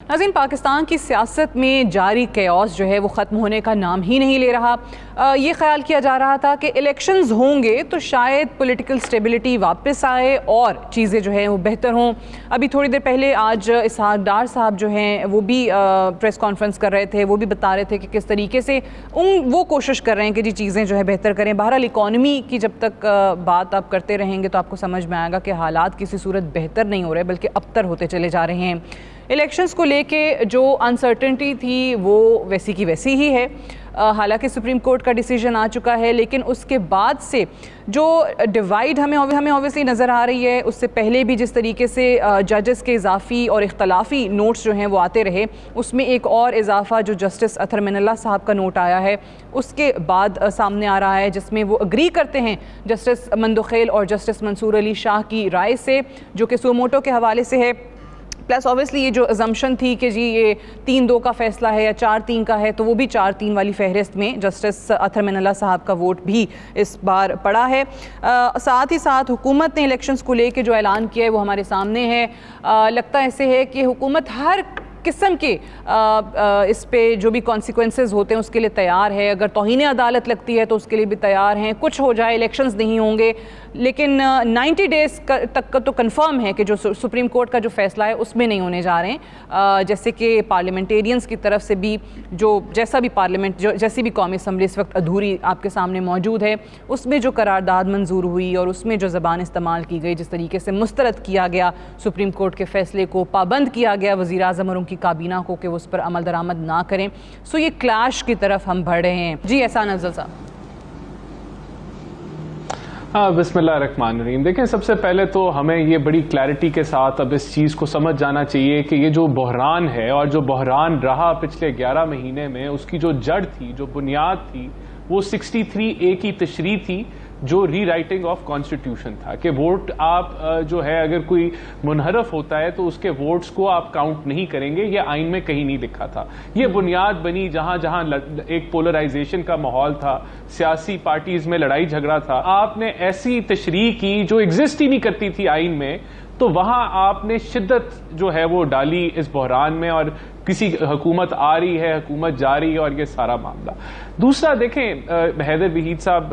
नाज़रीन, पाकिस्तान की सियासत में जारी कैओस जो है वो ख़त्म होने का नाम ही नहीं ले रहा। ये ख्याल किया जा रहा था कि इलेक्शंस होंगे तो शायद पॉलिटिकल स्टेबिलिटी वापस आए और चीज़ें जो हैं वो बेहतर हों। अभी थोड़ी देर पहले आज इसहाक डार साहब जो हैं वो भी प्रेस कॉन्फ्रेंस कर रहे थे, वो भी बता रहे थे कि किस तरीके से वो कोशिश कर रहे हैं कि जी चीज़ें जो है बेहतर करें। बहरहाल इकॉनमी की जब तक बात आप करते रहेंगे तो आपको समझ में आएगा कि हालात किसी सूरत बेहतर नहीं हो रहे बल्कि अबतर होते चले जा रहे हैं। इलेक्शंस को लेके जो अनसर्टेनिटी थी वो वैसी की वैसी ही है। हालांकि सुप्रीम कोर्ट का डिसीजन आ चुका है, लेकिन उसके बाद से जो डिवाइड हमें ऑब्वियसली नज़र आ रही है, उससे पहले भी जिस तरीके से जजेस के इजाफ़ी और इख्तलाफी नोट्स जो हैं वो आते रहे, उसमें एक और इजाफ़ा जो जस्टिस अतहर मिनल्ला साहब का नोट आया है उसके बाद सामने आ रहा है, जिसमें वो अग्री करते हैं जस्टिस मंदुखेल और जस्टिस मंसूर अली शाह की राय से, जो कि सुमोटो के हवाले से है। प्लस ऑब्वियसली ये जो अजम्पशन थी कि जी ये 3-2 का फ़ैसला है या 4-3 का है, तो वो भी 4-3 वाली फहरिस्त में जस्टिस अतहर मिनल्ला साहब का वोट भी इस बार पड़ा है। साथ ही साथ हुकूमत ने इलेक्शंस को लेके जो ऐलान किया है वो हमारे सामने है। लगता ऐसे है कि हुकूमत हर किस्म के इस पे जो भी कॉन्सिक्वेंसेस होते हैं उसके लिए तैयार है। अगर तौहीन अदालत लगती है तो उसके लिए भी तैयार हैं। कुछ हो जाए, इलेक्शंस नहीं होंगे, लेकिन 90 डेज़ तक का तो कंफर्म है कि जो सुप्रीम कोर्ट का जो फैसला है उसमें नहीं होने जा रहे हैं। जैसे कि पार्लियामेंटेरियंस की तरफ से भी जैसा भी पार्लियामेंट जैसी भी कौमी असम्बली इस वक्त अधूरी आपके सामने मौजूद है, उसमें जो करारदाद मंजूर हुई और उसमें जो ज़बान इस्तेमाल की गई, जिस तरीके से मुस्तरद किया गया सुप्रीम कोर्ट के फैसले को, पाबंद किया गया वज़ीर आज़म और उनकी काबीना को कि वो उस पर अमल दरामद ना करें, सो ये क्लैश की तरफ हम बढ़ रहे हैं। जी एहसान अफजल साहब। हाँ, बिस्मिल्लाहिर्रहमानिर्रहीम। देखें, सबसे पहले तो हमें ये बड़ी क्लैरिटी के साथ अब इस चीज़ को समझ जाना चाहिए कि ये जो बहरान है और जो बहरान रहा पिछले 11 महीने में, उसकी जो जड़ थी, जो बुनियाद थी, वो 63A की तशरीह थी, जो री राइटिंग ऑफ कॉन्स्टिट्यूशन था कि वोट आप जो है अगर कोई मुनहरफ होता है तो उसके वोट्स को आप काउंट नहीं करेंगे। ये आइन में कहीं नहीं लिखा था। ये बुनियाद बनी जहां जहां एक पोलराइजेशन का माहौल था, सियासी पार्टीज में लड़ाई झगड़ा था, आपने ऐसी तशरीह की जो एग्जिस्ट ही नहीं करती थी आइन में, तो वहां आपने शिद्दत जो है वो डाली इस बहरान में, और किसी हुकूमत आ रही है, हुकूमत जा रही है, और ये सारा मामला। दूसरा देखें, हैदर वहीद साहब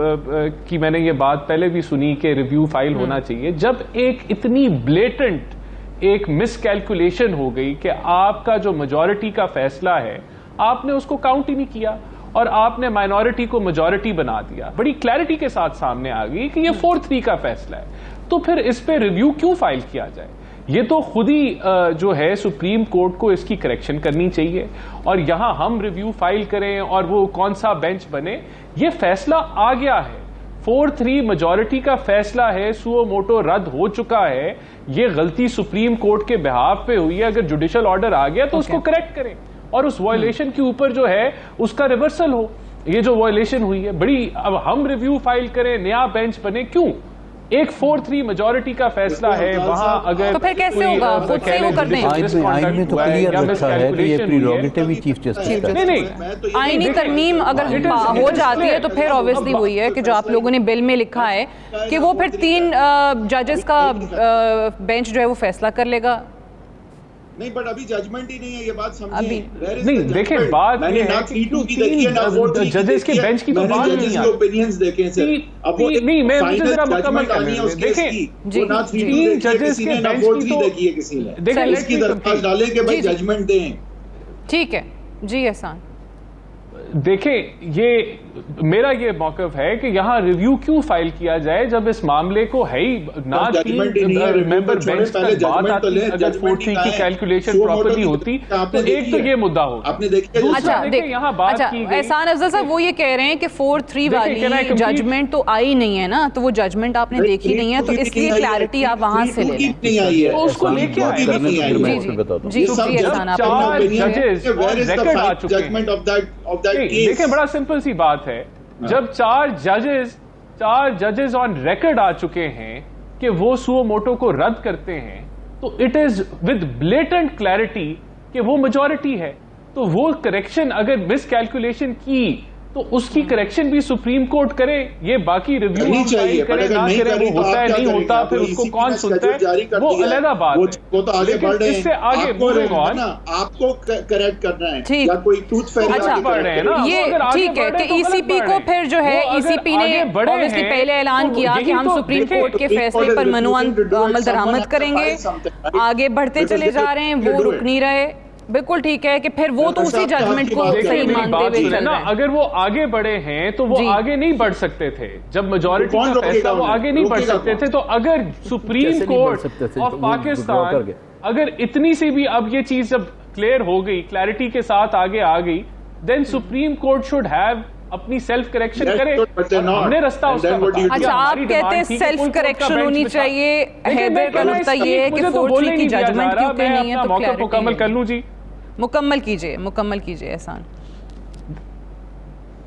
की मैंने ये बात पहले भी सुनी कि रिव्यू फाइल होना चाहिए। जब एक इतनी ब्लेटेंट एक मिसकैलकुलेशन हो गई कि आपका जो मेजॉरिटी का फैसला है आपने उसको काउंट ही नहीं किया और आपने माइनॉरिटी को मेजॉरिटी बना दिया, बड़ी क्लैरिटी के साथ सामने आ गई कि ये 4-3 का फैसला है, तो फिर इस पे रिव्यू क्यों फाइल किया जाए? ये तो खुद ही जो है सुप्रीम कोर्ट को इसकी करेक्शन करनी चाहिए, और यहां हम रिव्यू फाइल करें और वो कौन सा बेंच बने। ये फैसला आ गया है, 4-3 मेजॉरिटी का फैसला है, सुओ मोटो रद्द हो चुका है। ये गलती सुप्रीम कोर्ट के बिहाफ पे हुई है। अगर जुडिशल ऑर्डर आ गया तो उसको करेक्ट करें और उस वायलेशन के ऊपर जो है उसका रिवर्सल हो। ये जो वायलेशन हुई है बड़ी, अब हम रिव्यू फाइल करें, नया बेंच बने, क्यों? एक 4-3 मेजॉरिटी का फैसला है, वहां अगर तो फिर कैसे होगा? खुद से वो कर दें। आइन में तो क्लियर रखा है कि ये प्रीरोगेटिव ही चीफ जस्टिस का है। नहीं, आईनी तरमीम अगर हो जाती है तो फिर ऑब्वियसली वही है कि जो आप लोगों ने बिल में लिखा है कि वो फिर 3 जजेस का बेंच जो है वो फैसला कर लेगा। नहीं, बट अभी जजमेंट ही नहीं है, ये बात समझिए। नहीं, देखें, बात ये है कि 3 जजेस के बेंच की तो बात नहीं है, ओपिनियंस देखें सर। अब वो नहीं, मैं मुझे जरा मुकम्मल करने दें। देखें, वो ना 3 जजेस के बेंच की तो देखिए किसी ने, देखें इसकी दरख्वास्त डालें कि भाई जजमेंट दें। ठीक है जी एहसान। देखें, ये मेरा ये मौक़िफ़ है कि यहाँ रिव्यू क्यों फाइल किया जाए जब इस मामले को है ही ना। 3 मेंबर बेंच तक बात आती, अगर 4-3 की कैलकुलेशन प्रॉपर्ली होती तो एक तो ये मुद्दा होता। आपने देखिए, अच्छा यहाँ बात की गई, एहसान अफजल साहब वो ये कह रहे हैं कि 4-3 वाली जजमेंट तो आई नहीं है ना, तो वो जजमेंट आपने देखी नहीं है, तो इसलिए क्लैरिटी आप वहां से ले लें, उसको लेके आए। जी एहसान, आप जजेस रिकॉर्ड आ चुके हैं। देखें, बड़ा सिंपल सी बात है, जब 4 जजेस ऑन रिकॉर्ड आ चुके हैं कि वो सुओ मोटो को रद्द करते हैं, तो it is with blatant clarity कि वो मेजॉरिटी है। तो वो करेक्शन अगर मिस कैलकुलेशन की तो उसकी करेक्शन भी सुप्रीम कोर्ट करे। ये बाकी रिव्यू नहीं चाहिए, करे ना करे, वो होता है नहीं होता, फिर उसको कौन सुनता है, वो अलग बात है। वो तो आगे बढ़ रहे हैं, इससे आगे आपको करेक्ट करना है या कोई टूथ फेरी अच्छा बढ़ रहे हैं ना, ये ठीक है कि ईसीपी को फिर जो है ईसीपी ने ऑब्वियसली पहले ऐलान किया कि हम सुप्रीम कोर्ट के फैसले पर अमल दरामद करेंगे, आगे बढ़ते चले जा रहे हैं, वो रुक नहीं रहे। बिल्कुल ठीक है कि फिर वो तो उसी जजमेंट को सही मानते हुए चल रहे हैं। अगर वो आगे बढ़े हैं तो वो आगे नहीं बढ़ सकते थे, जब मेजॉरिटी का फैसला वो आगे नहीं बढ़ सकते थे। तो अगर सुप्रीम कोर्ट ऑफ पाकिस्तान अगर इतनी सी भी अब ये चीज जब क्लियर हो गई, क्लैरिटी के साथ आगे आ गई, then supreme court should have अपनी सेल्फ करेक्शन करे। हमने रास्ता उसका बताया। अच्छा, आप कहते हैं सेल्फ करेक्शन होनी चाहिए। हैदर का नुक्ता ये है कि 4-3 की जजमेंट क्यों नहीं है, तो क्लैरिटी मुकम्मल कर लूं जी। मुकम्मल कीजिए एहसान।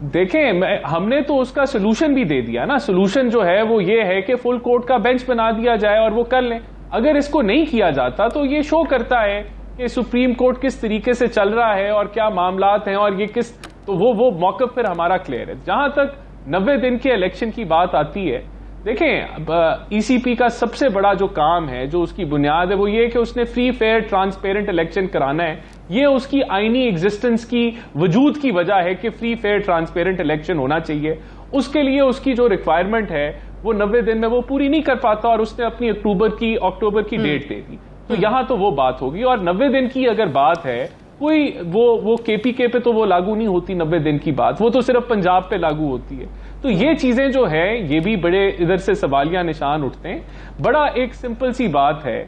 देखें, हमने तो उसका सोल्यूशन भी दे दिया ना। सोल्यूशन जो है वो ये है कि फुल कोर्ट का बेंच बना दिया जाए और वो कर लें। अगर इसको नहीं किया जाता तो ये शो करता है कि सुप्रीम कोर्ट किस तरीके से चल रहा है और क्या मामलात हैं और ये किस, तो वो मौक़िफ़ फिर हमारा क्लियर है। जहां तक 90 दिन के इलेक्शन की बात आती है, देखें ईसीपी का सबसे बड़ा जो काम है, जो उसकी बुनियाद है, वो ये कि उसने फ्री फेयर ट्रांसपेरेंट इलेक्शन कराना है। ये उसकी आईनी एग्जिस्टेंस की वजूद की वजह है कि फ्री फेयर ट्रांसपेरेंट इलेक्शन होना चाहिए। उसके लिए उसकी जो रिक्वायरमेंट है वो 90 दिन में वो पूरी नहीं कर पाता और उसने अपनी अक्टूबर की डेट दे दी। तो यहां तो वो बात होगी। और 90 दिन की अगर बात है, कोई वो केपीके पे तो वो लागू नहीं होती 90 दिन की बात, वो तो सिर्फ पंजाब पे लागू होती है। तो ये चीजें जो है ये भी बड़े इधर से सवालिया निशान उठते हैं। बड़ा एक सिंपल सी बात है,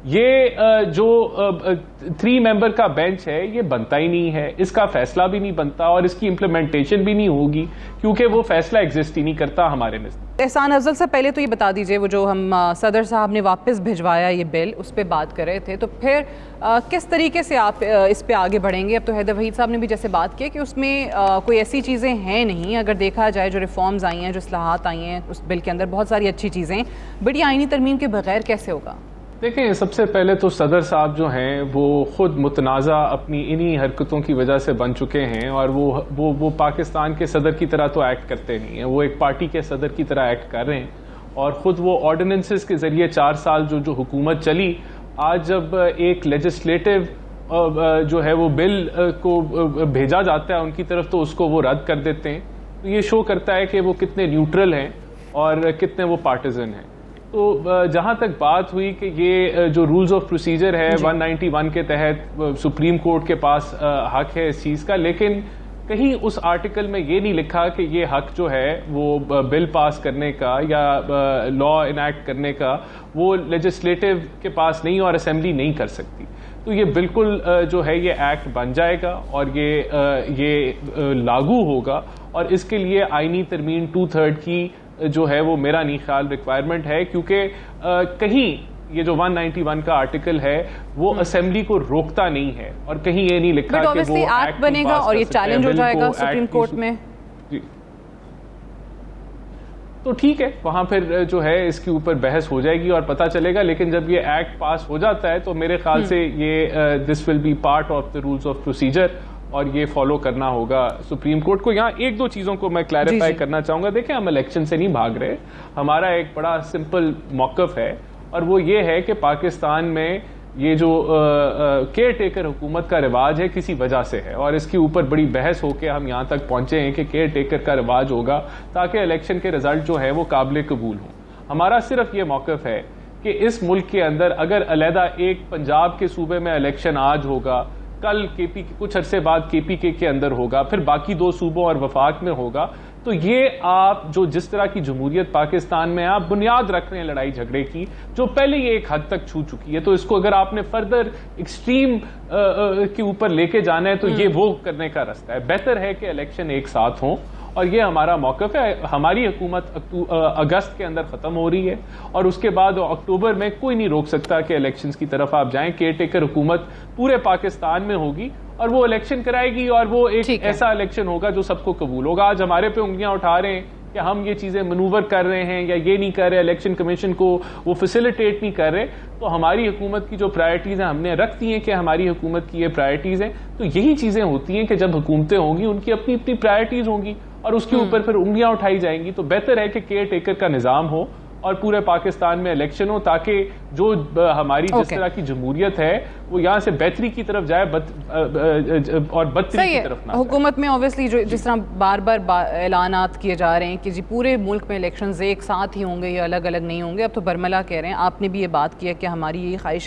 ये जो 3 मेंबर का बेंच है ये बनता ही नहीं है, इसका फैसला भी नहीं बनता और इसकी इंप्लीमेंटेशन भी नहीं होगी क्योंकि वो फैसला एग्जिस्ट ही नहीं करता हमारे नज़र। एहसान अफजल से पहले तो ये बता दीजिए, वो जो हम सदर साहब ने वापस भिजवाया ये बिल, उस पर बात कर रहे थे, तो फिर किस तरीके से आप इस पे आगे बढ़ेंगे? अब तो हैदर वहीद साहब ने भी जैसे बात की कि उसमें कोई ऐसी चीज़ें हैं नहीं, अगर देखा जाए जो रिफॉर्म्स आई हैं, जो इस्लाहात आई हैं उस बिल के अंदर, बहुत सारी अच्छी चीज़ें, बड़ी आईनी तरमीम के बगैर कैसे होगा? देखें, सबसे पहले तो सदर साहब जो हैं वो खुद मुतनाज़ा अपनी इन्हीं हरकतों की वजह से बन चुके हैं और वो पाकिस्तान के सदर की तरह तो एक्ट करते नहीं हैं, वो एक पार्टी के सदर की तरह एक्ट कर रहे हैं। और ख़ुद वो ऑर्डिनेंसेस के ज़रिए 4 साल जो हुकूमत चली, आज जब एक लेजिस्लेटिव जो है वो बिल को भेजा जाता है उनकी तरफ तो उसको वो रद्द कर देते हैं। तो ये शो करता है कि वो कितने न्यूट्रल हैं और कितने वो पार्टिजन हैं। तो जहां तक बात हुई कि ये जो रूल्स ऑफ प्रोसीजर है 191 के तहत सुप्रीम कोर्ट के पास हक है इस चीज़ का, लेकिन कहीं उस आर्टिकल में ये नहीं लिखा कि ये हक जो है वो बिल पास करने का या लॉ इनैक्ट करने का वो लेजिस्लेटिव के पास नहीं और असेंबली नहीं कर सकती। तो ये बिल्कुल जो है ये एक्ट बन जाएगा और ये लागू होगा और इसके लिए आईनी तरमीम 2/3 की जो है वो मेरा नहीं ख्याल रिक्वायरमेंट है, क्योंकि कहीं ये जो 191 का आर्टिकल है वो असेंबली को रोकता नहीं है और कहीं ये नहीं लिखा कि वो एक्ट बनेगा और ये चैलेंज हो जाएगा सुप्रीम कोर्ट में। जी, तो ठीक है, वहां फिर जो है इसके ऊपर बहस हो जाएगी और पता चलेगा। लेकिन जब ये एक्ट पास हो जाता है तो मेरे ख्याल से ये this will be part of the rules of procedure और ये फॉलो करना होगा सुप्रीम कोर्ट को। यहाँ 1-2 चीज़ों को मैं क्लैरिफाई करना चाहूँगा। देखें, हम इलेक्शन से नहीं भाग रहे, हमारा एक बड़ा सिंपल मौक़िफ़ है और वो ये है कि पाकिस्तान में ये जो केयर टेकर हुकूमत का रिवाज है किसी वजह से है और इसके ऊपर बड़ी बहस होकर हम यहाँ तक पहुँचे हैं कि केयर टेकर का रिवाज होगा ताकि इलेक्शन के रिजल्ट जो है वो काबिल कबूल हों। हमारा सिर्फ ये मौक़िफ़ है कि इस मुल्क के अंदर अगर अलहदा एक पंजाब के सूबे में इलेक्शन आज होगा, कल कुछ अरसे बाद केपीके के अंदर होगा, फिर बाकी 2 सूबों और वफाक में होगा, तो ये आप जो जिस तरह की जमहूरियत पाकिस्तान में आप बुनियाद रख रहे हैं लड़ाई झगड़े की, जो पहले ये एक हद तक छू चुकी है, तो इसको अगर आपने फर्दर एक्सट्रीम के ऊपर लेके जाना है तो ये वो करने का रास्ता है। बेहतर है कि इलेक्शन एक साथ हों और ये हमारा मौक़िफ़ है। हमारी हुकूमत अगस्त के अंदर ख़त्म हो रही है और उसके बाद अक्टूबर में कोई नहीं रोक सकता कि इलेक्शंस की तरफ आप जाएं। केयर टेकर हुकूमत पूरे पाकिस्तान में होगी और वो इलेक्शन कराएगी और वो एक ऐसा इलेक्शन होगा जो सबको कबूल होगा। आज हमारे पे उंगलियां उठा रहे हैं कि हम ये चीज़ें मनूवर कर रहे हैं या ये नहीं कर रहे, इलेक्शन कमीशन को वो फैसिलिटेट नहीं कर रहे, तो हमारी हुकूमत की जो प्रायोरिटीज़ हैं हमने रख दी हैं कि हमारी हुकूमत की ये प्रायोरिटीज़ हैं। तो यही चीज़ें होती हैं कि जब हुकूमतें होंगी उनकी अपनी अपनी प्रायोरिटीज़ होंगी और उसके ऊपर फिर उंगलियां उठाई जाएंगी। तो बेहतर है कि केयर टेकर का निज़ाम हो और पूरे पाकिस्तान में इलेक्शन हो, ताकि जो हमारी जिस तरह की जमहूरियत है वो यहाँ से बेहतरी की तरफ जाए और बदतरी की तरफ ना। हुकूमत में ऑब्वियसली जो जिस तरह बार बार ऐलानात किए जा रहे हैं कि जी पूरे मुल्क में इलेक्शंस एक साथ ही होंगे या अलग अलग नहीं होंगे, अब तो बरमला कह रहे हैं, आपने भी ये बात की है कि हमारी यही ख्वाहिश